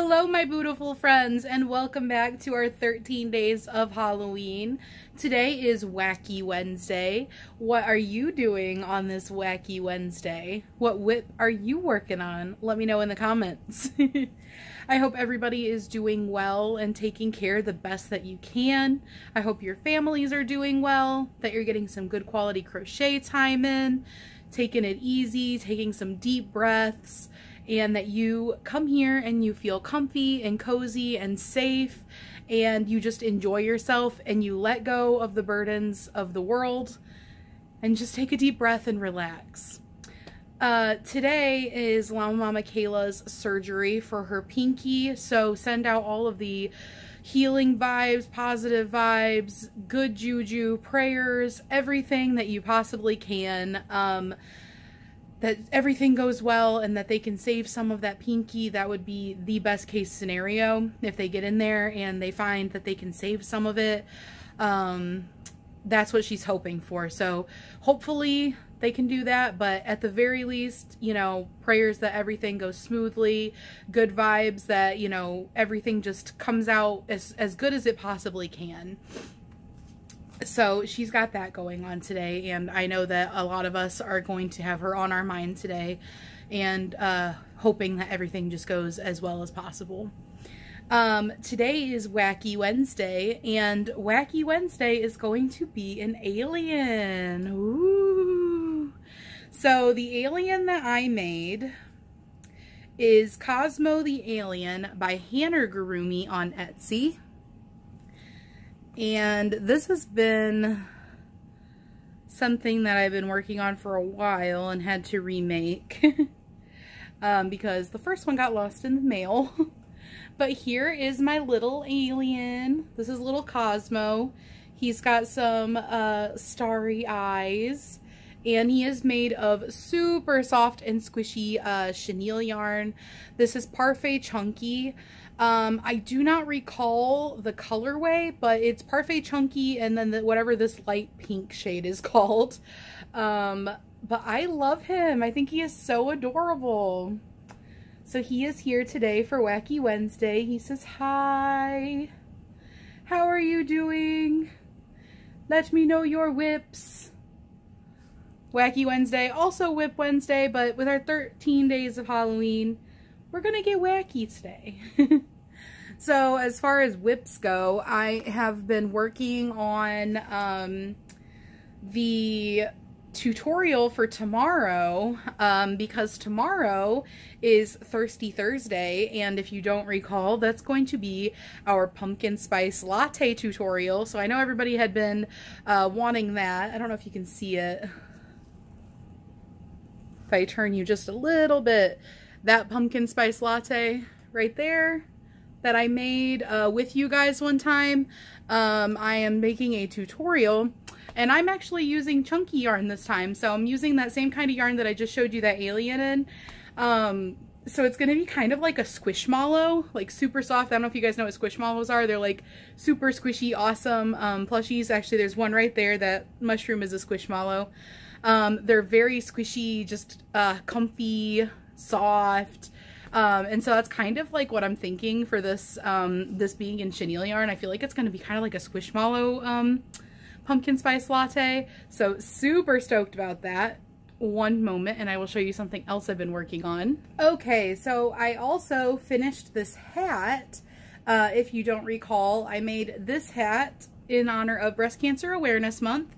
Hello my beautiful friends, and welcome back to our 13 days of Halloween. Today is Wacky Wednesday. What are you doing on this Wacky Wednesday? What whip are you working on? Let me know in the comments. I hope everybody is doing well and taking care the best that you can. I hope your families are doing well, that you're getting some good quality crochet time in, taking it easy, taking some deep breaths, and that you come here and you feel comfy and cozy and safe and you just enjoy yourself and you let go of the burdens of the world and just take a deep breath and relax. Today is Mama Kayla's surgery for her pinky, so send out all of the healing vibes, positive vibes, good juju, prayers, everything that you possibly can. That everything goes well and that they can save some of that pinky. That would be the best case scenario if they get in there and they find that they can save some of it. That's what she's hoping for. So hopefully they can do that, but at the very least, you know, prayers that everything goes smoothly, good vibes, that, you know, everything just comes out as good as it possibly can. So she's got that going on today, and I know that a lot of us are going to have her on our mind today, and hoping that everything just goes as well as possible. Today is Wacky Wednesday, and Wacky Wednesday is going to be an alien. Ooh. So the alien that I made is Cosmo the Alien by Hannergurumi on Etsy. And this has been something that I've been working on for a while and had to remake because the first one got lost in the mail. But here is my little alien. This is little Cosmo. He's got some starry eyes, and he is made of super soft and squishy chenille yarn. This is Parfait Chunky. I do not recall the colorway, but it's Parfait Chunky and then whatever this light pink shade is called. But I love him. I think he is so adorable. So he is here today for Wacky Wednesday. He says, "Hi. How are you doing? Let me know your whips." Wacky Wednesday, also Whip Wednesday, but with our 13 days of Halloween, we're gonna get wacky today. So as far as whips go, I have been working on the tutorial for tomorrow because tomorrow is Thirsty Thursday, and if you don't recall, that's going to be our pumpkin spice latte tutorial. So I know everybody had been wanting that. I don't know if you can see it. If I turn you just a little bit, that pumpkin spice latte right there that I made with you guys one time, I am making a tutorial, and I'm actually using chunky yarn this time. So I'm using that same kind of yarn that I just showed you that alien in. So it's going to be kind of like a squishmallow, like super soft. I don't know if you guys know what squishmallows are. They're like super squishy, awesome plushies. Actually, there's one right there. That mushroom is a squishmallow. They're very squishy, just comfy, soft. And so that's kind of like what I'm thinking for this, this being in chenille yarn. I feel like it's going to be kind of like a squishmallow pumpkin spice latte. So super stoked about that. One moment and I will show you something else I've been working on. Okay, so I also finished this hat. If you don't recall, I made this hat in honor of Breast Cancer Awareness Month,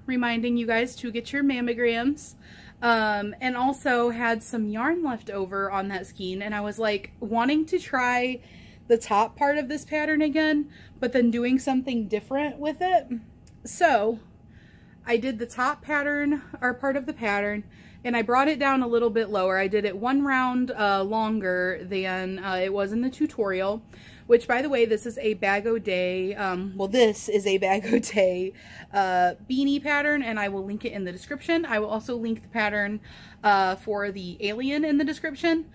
reminding you guys to get your mammograms. And also had some yarn left over on that skein, and I was like wanting to try the top part of this pattern again, but then doing something different with it. So I did the top pattern, or part of the pattern, and I brought it down a little bit lower. I did it one round longer than it was in the tutorial, which, by the way, this is a Bag-O-Day, well, this is a Bag-O-Day beanie pattern, and I will link it in the description. I will also link the pattern for the alien in the description.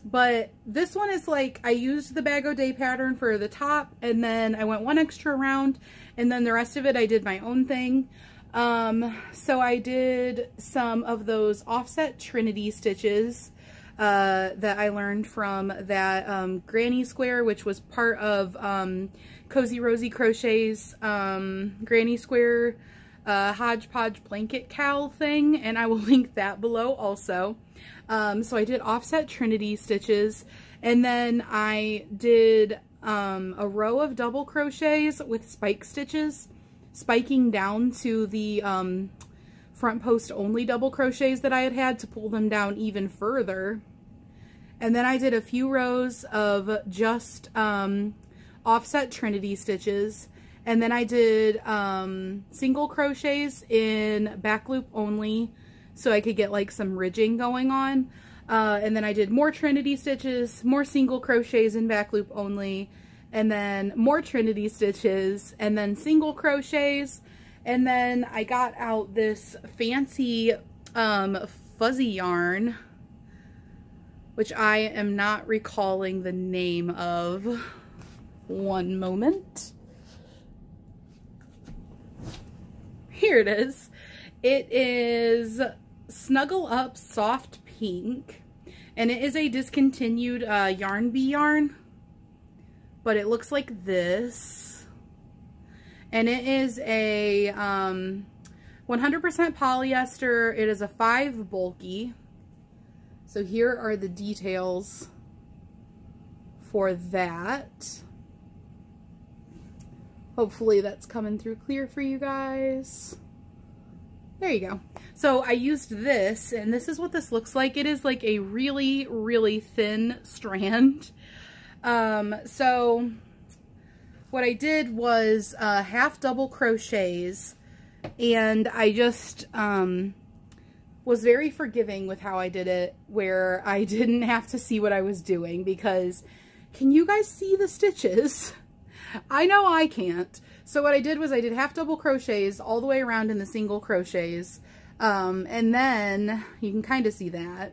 But this one is like, I used the Bag-O-Day pattern for the top, and then I went one extra round, and then the rest of it I did my own thing. So I did some of those offset Trinity stitches that I learned from that granny square, which was part of Cozy Rosie Crochet's granny square hodgepodge blanket cowl thing, and I will link that below also. So I did offset Trinity stitches, and then I did a row of double crochets with spike stitches, spiking down to the front post only double crochets that I had to pull them down even further. And then I did a few rows of just offset Trinity stitches, and then I did single crochets in back loop only so I could get like some ridging going on. And then I did more Trinity stitches, more single crochets in back loop only, and then more Trinity stitches, and then single crochets. And then I got out this fancy fuzzy yarn, which I am not recalling the name of. One moment. Here it is. It is Snuggle Up Soft Pink, and it is a discontinued Yarn Bee yarn, but it looks like this, and it is a 100% polyester. It is a 5 bulky. So here are the details for that. Hopefully that's coming through clear for you guys. There you go. So I used this, and this is what this looks like. It is like a really, really thin strand. So what I did was half double crochets, and I just was very forgiving with how I did it, where I didn't have to see what I was doing, because can you guys see the stitches? I know I can't. So what I did was I did half double crochets all the way around in the single crochets, and then you can kind of see that.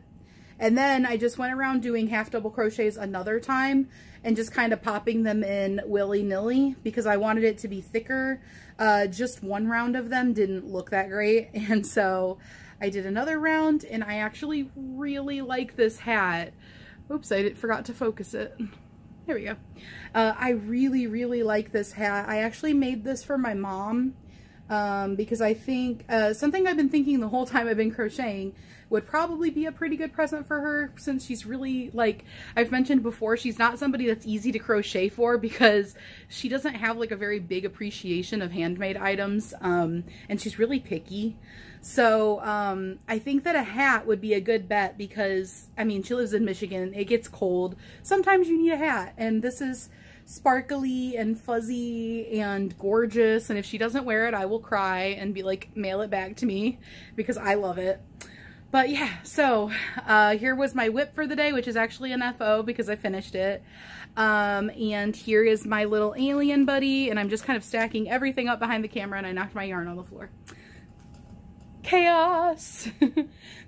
And then I just went around doing half double crochets another time and just kind of popping them in willy-nilly because I wanted it to be thicker. Just one round of them didn't look that great, and so I did another round, and I actually really like this hat. Oops, I forgot to focus it. There we go. I really, really like this hat. I actually made this for my mom because I think something I've been thinking the whole time I've been crocheting would probably be a pretty good present for her, since she's really, like I've mentioned before, she's not somebody that's easy to crochet for because she doesn't have like a very big appreciation of handmade items, and she's really picky. So I think that a hat would be a good bet because, I mean, she lives in Michigan. It gets cold. Sometimes you need a hat, and this is sparkly and fuzzy and gorgeous, and if she doesn't wear it, I will cry and be like, mail it back to me, because I love it. But yeah, so here was my whip for the day, which is actually an FO because I finished it. And here is my little alien buddy, and I'm just kind of stacking everything up behind the camera, and I knocked my yarn on the floor. Chaos!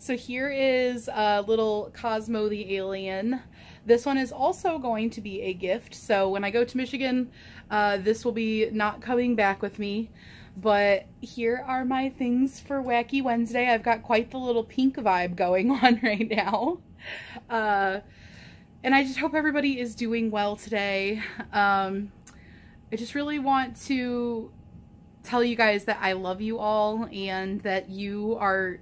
So here is little Cosmo the alien. This one is also going to be a gift, so when I go to Michigan, this will be not coming back with me. But here are my things for Wacky Wednesday. I've got quite the little pink vibe going on right now. And I just hope everybody is doing well today. I just really want to tell you guys that I love you all, and that you're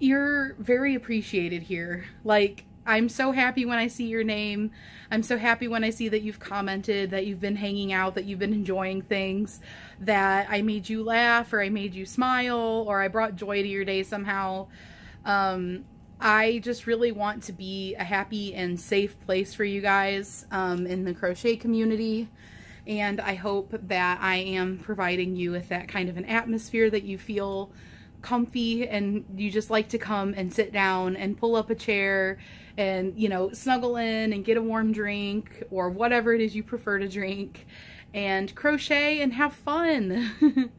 very appreciated here. Like, I'm so happy when I see your name. I'm so happy when I see that you've commented, that you've been hanging out, that you've been enjoying things, that I made you laugh, or I made you smile, or I brought joy to your day somehow. I just really want to be a happy and safe place for you guys in the crochet community. And I hope that I am providing you with that kind of an atmosphere that you feel comfy and you just like to come and sit down and pull up a chair and, you know, snuggle in and get a warm drink or whatever it is you prefer to drink and crochet and have fun.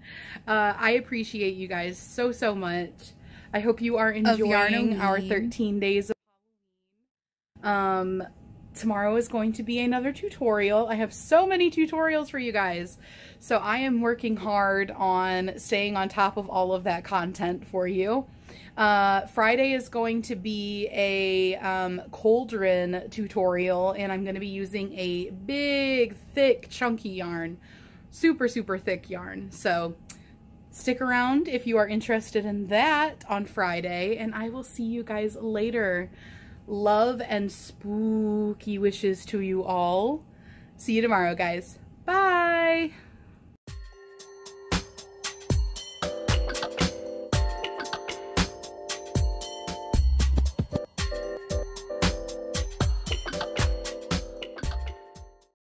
I appreciate you guys so, so much. I hope you are enjoying our 13 days of Halloween. Tomorrow is going to be another tutorial. I have so many tutorials for you guys. So I am working hard on staying on top of all of that content for you. Friday is going to be a cauldron tutorial, and I'm going to be using a big, thick, chunky yarn. Super, super thick yarn. So stick around if you are interested in that on Friday, and I will see you guys later. Love and spooky wishes to you all. See you tomorrow, guys. Bye!